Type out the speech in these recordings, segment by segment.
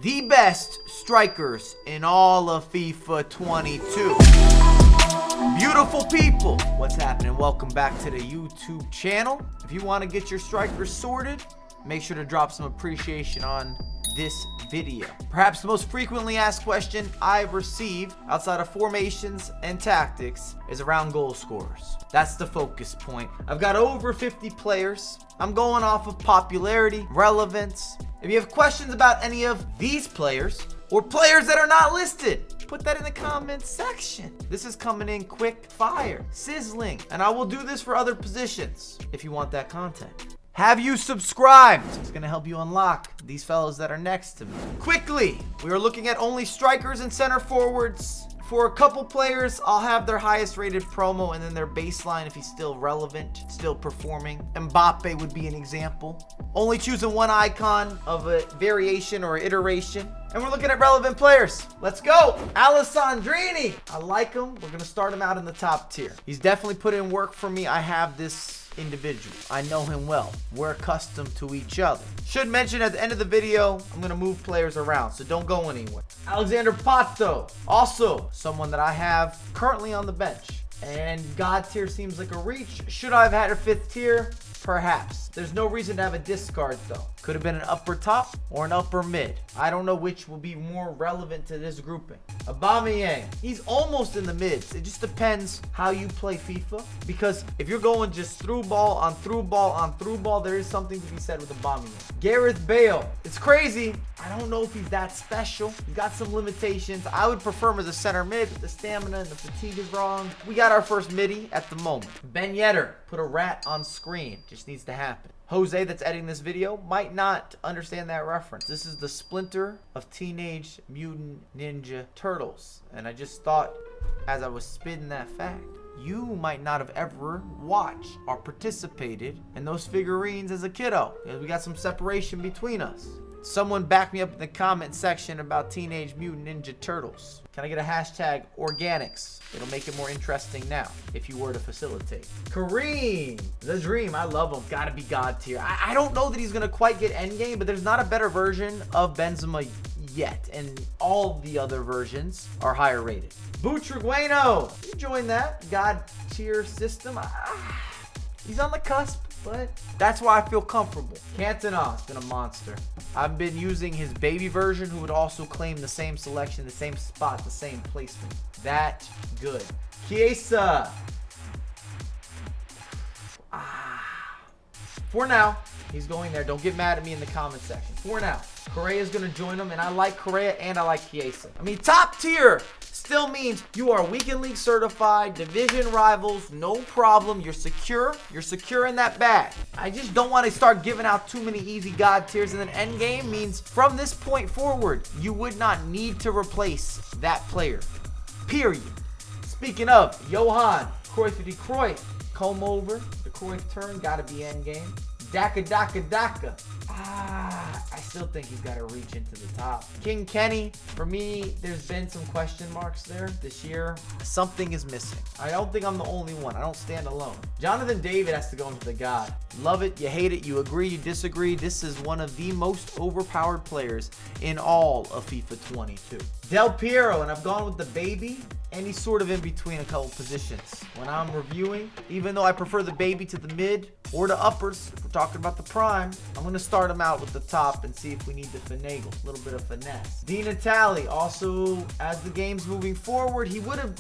the best strikers in all of FIFA 22. Beautiful people, what's happening? Welcome back to the YouTube channel. If you want to get your strikers sorted, make sure to drop some appreciation on this video. Perhaps the most frequently asked question I've received outside of formations and tactics is around goal scorers. That's the focus point. I've got over 50 players. I'm going off of popularity, relevance. If you have questions about any of these players or players that are not listed, put that in the comments section. This is coming in quick fire, sizzling, and I will do this for other positions if you want that content. Have you subscribed? It's gonna help you unlock these fellows that are next to me. Quickly, we are looking at only strikers and center forwards. For a couple players, I'll have their highest rated promo and then their baseline if he's still relevant, still performing. Mbappe would be an example. Only choosing one icon of a variation or iteration. And we're looking at relevant players. Let's go. Alessandrini. I like him. We're going to start him out in the top tier. He's definitely put in work for me. I have this individual. I know him well. We're accustomed to each other. Should mention at the end of the video, I'm going to move players around, so don't go anywhere. Alexander Pato, also someone that I have currently on the bench. And God tier seems like a reach. Should I have had a 5th tier? Perhaps. There's no reason to have a discard though. Could have been an upper top or an upper mid. I don't know which will be more relevant to this grouping. Aubameyang, he's almost in the mids. It just depends how you play FIFA. Because if you're going just through ball on through ball on through ball, there is something to be said with Aubameyang. Gareth Bale, it's crazy. I don't know if he's that special. He's got some limitations. I would prefer him as a center mid. The stamina and the fatigue is wrong. We got our first midi at the moment. Ben Yedder, put a rat on screen. Just needs to happen. Jose, that's editing this video, might not understand that reference. This is the Splinter of Teenage Mutant Ninja Turtles. And I just thought, as I was spitting that fact, you might not have ever watched or participated in those figurines as a kiddo. We got some separation between us. Someone back me up in the comment section about Teenage Mutant Ninja Turtles. Can I get a hashtag organics? It'll make it more interesting now if you were to facilitate. Kareem, the dream. I love him. Gotta be God tier. I don't know that he's gonna quite get endgame, but there's not a better version of Benzema yet. And all the other versions are higher rated. Butragueno, you join that God tier system. He's on the cusp, but that's why I feel comfortable. Cantona's been a monster. I've been using his baby version, who would also claim the same selection, the same spot, the same placement. That good. Chiesa. For now, he's going there. Don't get mad at me in the comment section. For now, Correa's going to join him, and I like Correa and I like Chiesa. I mean, top tier still means you are weekend league certified, division rivals, no problem. You're secure. You're secure in that bag. I just don't want to start giving out too many easy God tiers, and then end game means from this point forward, you would not need to replace that player. Period. Speaking of, Johan Cruyff de Cruyff, comb over, the Cruyff turn, gotta be end game. Daka. I still think he's got to reach into the top. King Kenny, for me, there's been some question marks there this year. Something is missing. I don't think I'm the only one. I don't stand alone. Jonathan David has to go into the God. Love it, you hate it, you agree, you disagree. This is one of the most overpowered players in all of FIFA 22. Del Piero, and I've gone with the baby, and he's sort of in between a couple positions. When I'm reviewing, even though I prefer the baby to the mid or the uppers, if we're talking about the prime, I'm going to start him out with the top and see if we need to finagle, a little bit of finesse. Di Natale, also, as the game's moving forward, he would have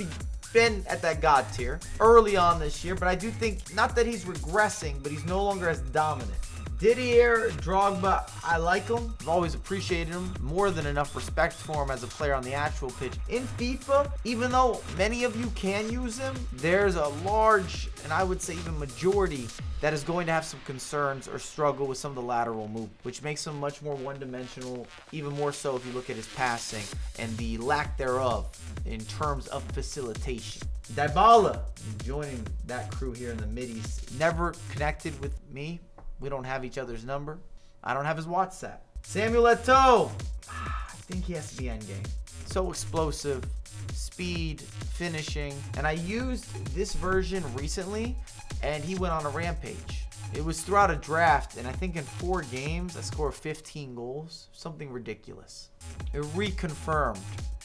been at that God tier early on this year, but I do think, not that he's regressing, but he's no longer as dominant. Didier Drogba, I like him. I've always appreciated him. More than enough respect for him as a player on the actual pitch. In FIFA, even though many of you can use him, there's a large, and I would say even majority, that is going to have some concerns or struggle with some of the lateral move, which makes him much more one-dimensional, even more so if you look at his passing and the lack thereof in terms of facilitation. Dybala, joining that crew here in the middies, never connected with me. We don't have each other's number. I don't have his WhatsApp. Samuel Eto'o, I think he has to be endgame. So explosive, speed, finishing. And I used this version recently, and he went on a rampage. It was throughout a draft, and I think in 4 games, I scored 15 goals. Something ridiculous. It reconfirmed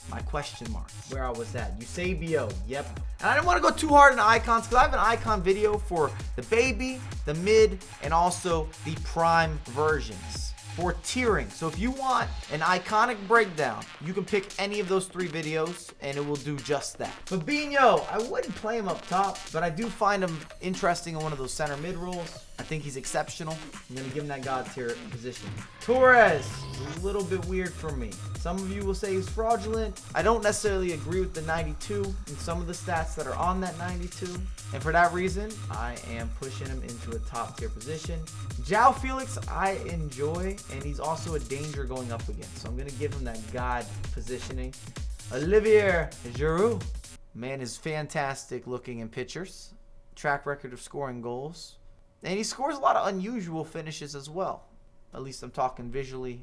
my question mark where I was at. Eusebio, yep. And I didn't want to go too hard into icons because I have an icon video for the baby, the mid, and also the prime versions for tiering. So if you want an iconic breakdown, you can pick any of those 3 videos and it will do just that. Fabinho, I wouldn't play him up top, but I do find him interesting in one of those center mid roles. I think he's exceptional. I'm going to give him that God tier position. Torres is a little bit weird for me. Some of you will say he's fraudulent. I don't necessarily agree with the 92 and some of the stats that are on that 92. And for that reason, I am pushing him into a top tier position. João Felix, I enjoy, and he's also a danger going up against. So I'm going to give him that God positioning. Olivier Giroud. Man is fantastic looking in pictures. Track record of scoring goals. And he scores a lot of unusual finishes as well. At least I'm talking visually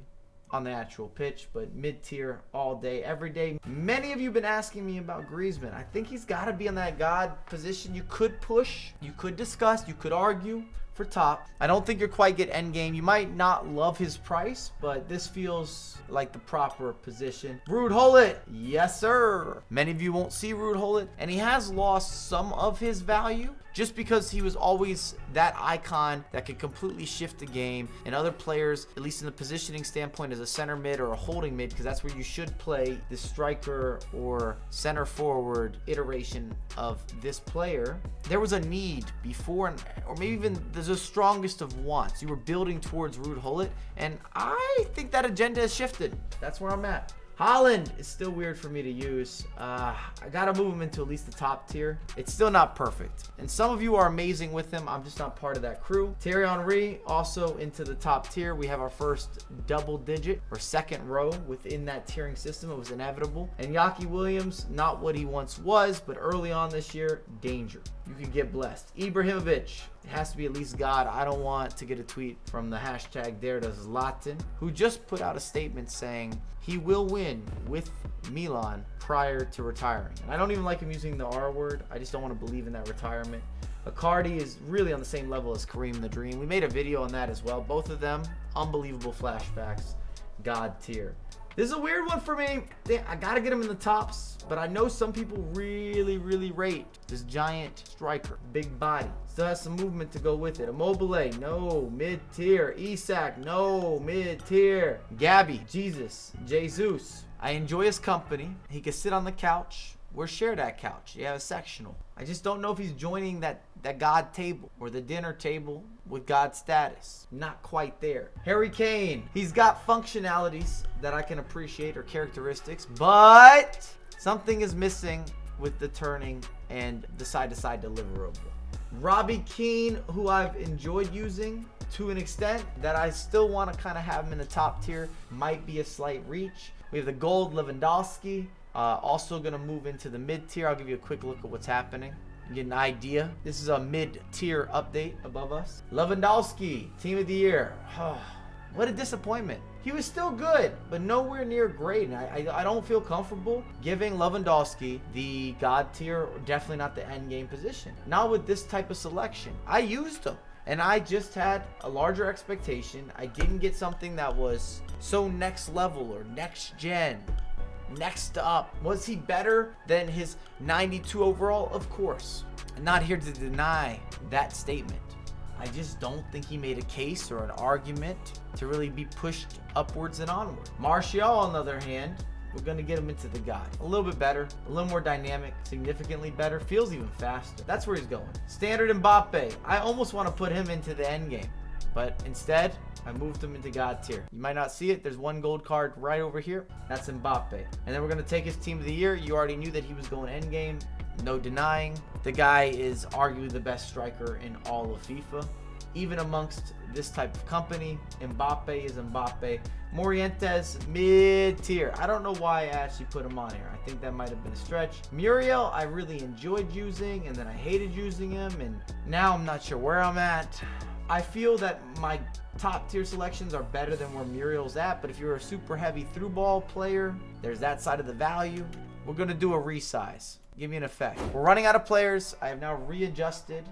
on the actual pitch, but mid-tier all day, every day. Many of you have been asking me about Griezmann. I think he's got to be in that God position. You could push, you could discuss, you could argue for top. I don't think you're quite get end game. You might not love his price, but this feels like the proper position. Ruud Gullit, yes sir. Many of you won't see Ruud Gullit, and he has lost some of his value just because he was always that icon that could completely shift the game, and other players, at least in the positioning standpoint, as a center mid or a holding mid, because that's where you should play the striker or center forward iteration of this player. There was a need before, or maybe even the strongest of wants. You were building towards Ruud Gullit, and I think that agenda has shifted. That's where I'm at. Haaland is still weird for me to use. I gotta move him into at least the top tier. It's still not perfect. And some of you are amazing with him. I'm just not part of that crew. Thierry Henry also into the top tier. We have our first double digit or second row within that tiering system. It was inevitable. And Yaki Williams, not what he once was, but early on this year, danger. You can get blessed. Ibrahimovic, it has to be at least God. I don't want to get a tweet from the hashtag Dare to Zlatan, who just put out a statement saying he will win with Milan prior to retiring. And I don't even like him using the R word. I just don't want to believe in that retirement. Icardi is really on the same level as Kareem the Dream. We made a video on that as well. Both of them, unbelievable flashbacks. God tier. This is a weird one for me. I gotta get him in the tops, but I know some people really rate this giant striker. Big body. Still has some movement to go with it. Immobile, no. Mid-tier. Isak, no. Mid-tier. Gabby, Jesus. I enjoy his company. He can sit on the couch. We'll share that couch. You have a sectional. I just don't know if he's joining that God table or the dinner table with God status. Not quite there. Harry Kane. He's got functionalities that I can appreciate, or characteristics, but something is missing with the turning and the side-to-side deliverable. Robbie Keane, who I've enjoyed using to an extent that I still want to kind of have him in the top tier, might be a slight reach. We have the gold Lewandowski. Also going to move into the mid-tier. I'll give you a quick look at what's happening. You get an idea. This is a mid-tier update above us. Lewandowski, team of the year. What a disappointment. He was still good, but nowhere near great. And I don't feel comfortable giving Lewandowski the God tier, or definitely not the end game position. Not with this type of selection. I used him, and I just had a larger expectation. I didn't get something that was so next level or next gen. Next up, was he better than his 92 overall? Of course. I'm not here to deny that statement. I just don't think he made a case or an argument to really be pushed upwards and onward. Martial, on the other hand, we're going to get him into the guy. A little bit better, a little more dynamic, significantly better, feels even faster. That's where he's going. Standard Mbappe. I almost want to put him into the end game, but instead, I moved him into God tier. You might not see it. There's one gold card right over here. That's Mbappe. And then we're going to take his team of the year. You already knew that he was going end game. No denying. The guy is arguably the best striker in all of FIFA. Even amongst this type of company, Mbappe is Mbappe. Morientes, mid-tier. I don't know why I actually put him on here. I think that might have been a stretch. Muriel, I really enjoyed using, and then I hated using him, and now I'm not sure where I'm at. I feel that my top tier selections are better than where Muriel's at, but if you're a super heavy through ball player, there's that side of the value. We're going to do a resize. Give me an effect. We're running out of players. I have now readjusted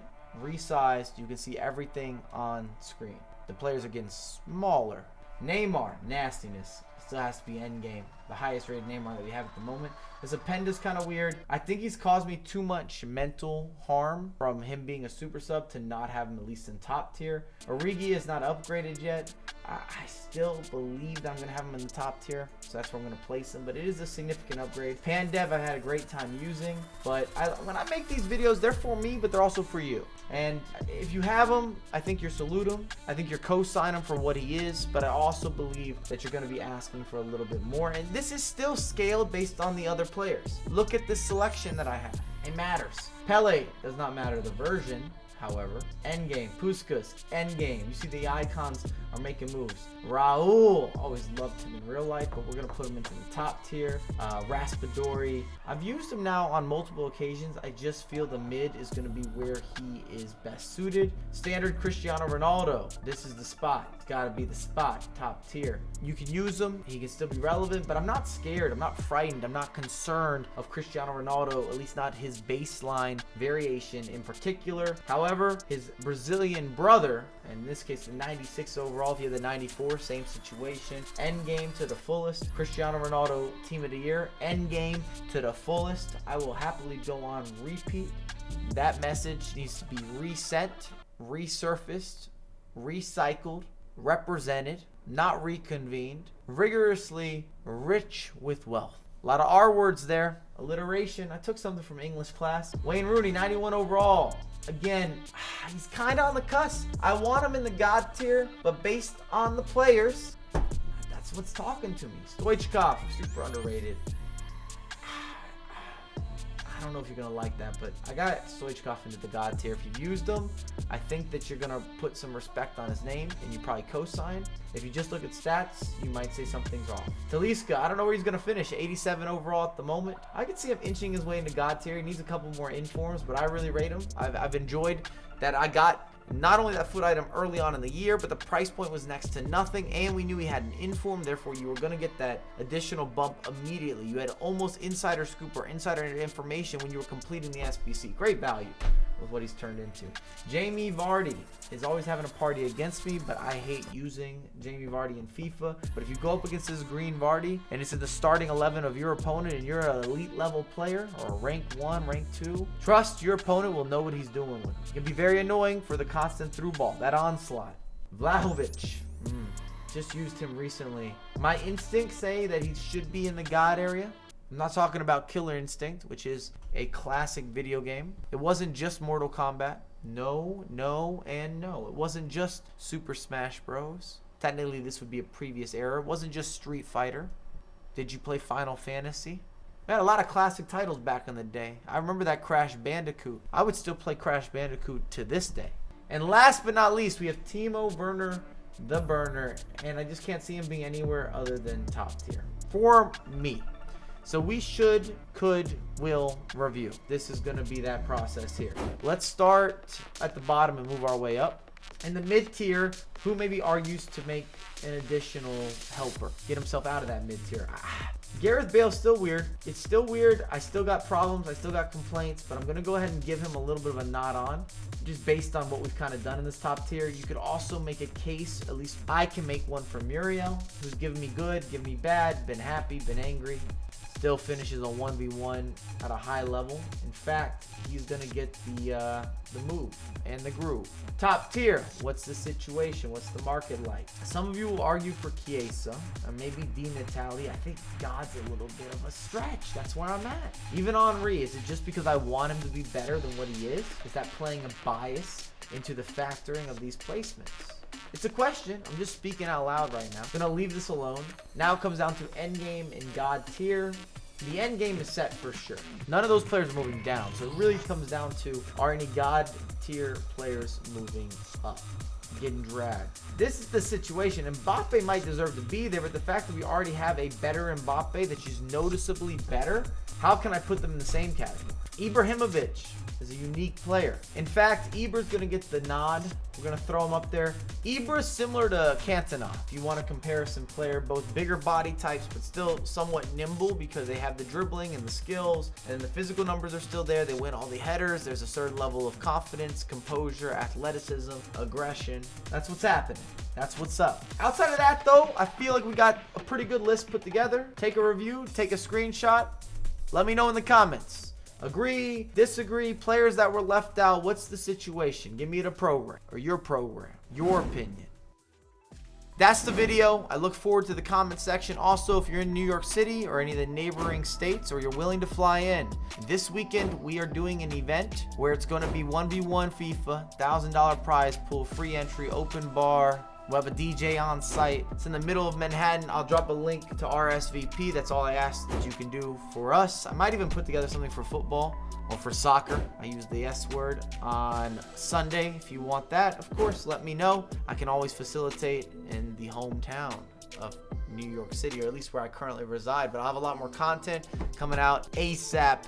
resized. You can see everything on screen. The players are getting smaller. Neymar, nastiness. Still has to be endgame. The highest rated Neymar that we have at the moment. His Apenda's kind of weird. I think he's caused me too much mental harm from him being a super sub to not have him at least in top tier. Origi is not upgraded yet. I still believe that I'm going to have him in the top tier. So that's where I'm going to place him. But it is a significant upgrade. Pandev I've had a great time using. But when I make these videos, they're for me, but they're also for you. And if you have him, I think you're salute him. I think you're co-sign him for what he is. But I also believe that you're going to be asking for a little bit more. And this is still scaled based on the other players. Look at this selection that I have. It matters. Pele does not matter the version. However, endgame, Puskas, endgame. You see the icons are making moves. Raul, always loved him in real life, but we're gonna put him into the top tier. Raspadori, I've used him now on multiple occasions. I just feel the mid is gonna be where he is best suited. Standard Cristiano Ronaldo, this is the spot. It's gotta be the spot, top tier. You can use him, he can still be relevant, but I'm not scared, I'm not frightened, I'm not concerned of Cristiano Ronaldo, at least not his baseline variation in particular. However, his Brazilian brother, in this case the 96 overall, if you have the 94, same situation. Endgame to the fullest. Cristiano Ronaldo team of the year. Endgame to the fullest. I will happily go on repeat. That message needs to be reset, resurfaced, recycled, represented, not reconvened, rigorously rich with wealth. A lot of R words there. Alliteration. I took something from English class. Wayne Rooney, 91 overall. Again, he's kind of on the cusp. I want him in the God tier, but based on the players, that's what's talking to me. Stoichkov, super underrated. I don't know if you're going to like that, but I got Stoichkov into the God tier. If you've used him, I think that you're going to put some respect on his name, and you probably co-sign. If you just look at stats, you might say something's wrong. Talisca, I don't know where he's going to finish. 87 overall at the moment. I could see him inching his way into God tier. He needs a couple more informs, but I really rate him. I've enjoyed that I got not only that foot item early on in the year, but the price point was next to nothing, and we knew he had an inform, therefore you were going to get that additional bump immediately. You had almost insider scoop or insider information when you were completing the SBC. Great value with what he's turned into. Jamie Vardy is always having a party against me, but I hate using Jamie Vardy in FIFA. But if you go up against this green Vardy and it's in the starting 11 of your opponent and you're an elite level player or a rank 1, rank 2, trust your opponent will know what he's doing with it. It can be very annoying for the constant through ball, that onslaught. Vlahovic, just used him recently. My instincts say that he should be in the God area. I'm not talking about Killer Instinct, which is a classic video game. It wasn't just Mortal Kombat. No, no, and no. It wasn't just Super Smash Bros. Technically, this would be a previous era. It wasn't just Street Fighter. Did you play Final Fantasy? We had a lot of classic titles back in the day. I remember that Crash Bandicoot. I would still play Crash Bandicoot to this day. And last but not least, we have Timo Werner, the burner. And I just can't see him being anywhere other than top tier for me. So we should, could, will review. This is going to be that process here. Let's start at the bottom and move our way up. In the mid tier, who maybe argues to make an additional helper, get himself out of that mid tier? Gareth Bale's still weird. It's still weird. I still got problems. I still got complaints, but I'm going to go ahead and give him a little bit of a nod on, just based on what we've kind of done in this top tier. You could also make a case, at least I can make one for Muriel, who's given me good, given me bad, been happy, been angry. Still finishes a 1v1 at a high level. In fact, he's going to get the move and the groove. Top tier, what's the situation? What's the market like? Some of you will argue for Chiesa or maybe Di Natale. I think God's a little bit of a stretch. That's where I'm at. Even Henry, is it just because I want him to be better than what he is? Is that playing a bias into the factoring of these placements? It's a question. I'm just speaking out loud right now. I'm going to leave this alone. Now it comes down to endgame and God tier. The endgame is set for sure. None of those players are moving down. So it really comes down to, are any God tier players moving up, getting dragged? This is the situation. Mbappe might deserve to be there, but the fact that we already have a better Mbappe that's just noticeably better, how can I put them in the same category? Ibrahimovic is a unique player. In fact, Ibra's going to get the nod. We're going to throw him up there. Ibra's similar to Cantona, if you want a comparison player. Both bigger body types, but still somewhat nimble because they have the dribbling and the skills. And the physical numbers are still there. They win all the headers. There's a certain level of confidence, composure, athleticism, aggression. That's what's happening. That's what's up. Outside of that, though, I feel like we got a pretty good list put together. Take a review, take a screenshot. Let me know in the comments. Agree, disagree, players that were left out. What's the situation? Give me the program, or your program, your opinion. That's the video. I look forward to the comment section. Also, if you're in New York City or any of the neighboring states, or you're willing to fly in, this weekend we are doing an event where it's going to be 1v1 FIFA, $1,000 prize pool, free entry, open bar. We'll have a DJ on site. It's in the middle of Manhattan. I'll drop a link to RSVP. That's all I ask that you can do for us. I might even put together something for football or for soccer. I use the S word on Sunday. If you want that, of course, let me know. I can always facilitate in the hometown of New York City, or at least where I currently reside. But I'll have a lot more content coming out ASAP.